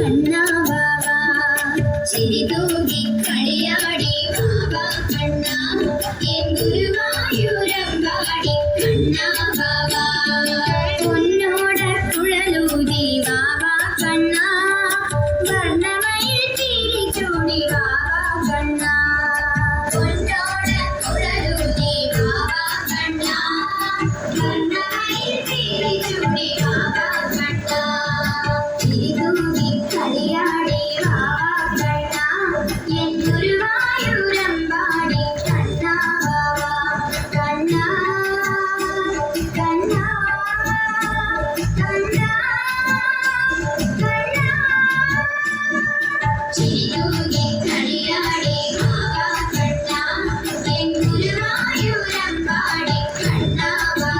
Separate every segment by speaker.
Speaker 1: കണ്ണാ വാവാ ചിരി തൂകി കളിയാടി വാവാ കണ്ണാ എൻ ഗുരുവായൂരമ്പാടി കണ്ണാ വാവാ പൊന്നോട കുഴലൂതി വാവാ കണ്ണാ വർണ്ണമയിൽ പീലി ചൂടി വാവാ കണ്ണാ പൊന്നോട കുഴലൂതി വാവാ കണ്ണാ വർണ്ണമയിൽ പീലി ചൂടി വാവാ കണ്ണാ ചിരി തൂകി കളിയാടി വാവാ കണ്ണാ എൻ ഗുരുവായൂരമ്പാടി കണ്ണാ വാവാ കണ്ണാ കണ്ണാ കണ്ണാ കണ്ണാ ചിരി തൂകി കളിയാടി വാവാ കണ്ണാ എൻ ഗുരുവായൂരമ്പാടി കണ്ണാ വാവാ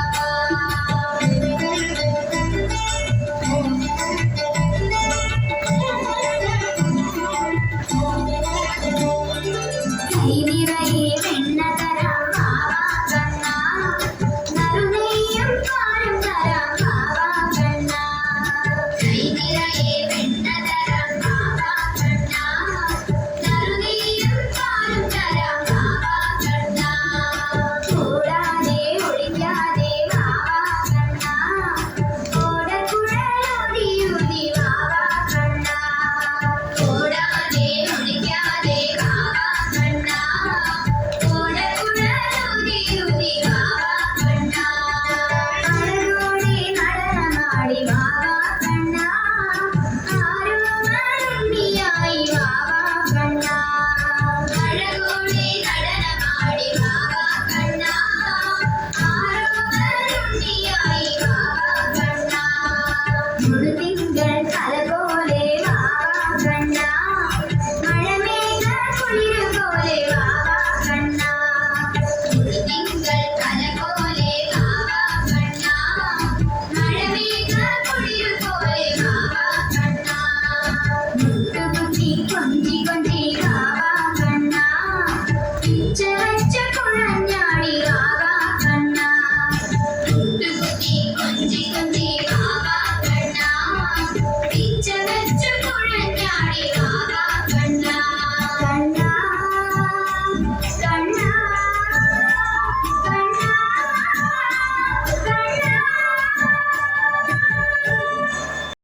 Speaker 1: കൈ നിറയെ വെണ്ണ തരാം വാവാ കണ്ണാ നറുനെയ്യും പാലും തരാം വാവാ കണ്ണാ കൈ നിറയെ വെണ്ണ തരാം വാവാ കണ്ണാ നറുനെയ്യും പാലും തരാം വാവാ കണ്ണാ കൂടാതെ ഒളിക്കാതെ വാവാ കണ്ണാ ഓടക്കുഴലൂതിയൂതി വാവാ കണ്ണാ കൂടാതെ ഒളിക്കാതെ വാവാ കണ്ണാ ഓടക്കുഴലൂതിയൂതി വാവാ കണ്ണാ അഴകോടെ നടനമാടി വാവാ കണ്ണാ ആരോമലുണ്ണിയായി വാവാ കണ്ണാ അഴകോടെ നടനമാടി വാവാ കണ്ണാ ആരോമലുണ്ണിയായി വാവാ കണ്ണാ മുഴുതിങ്കൾ കലകോ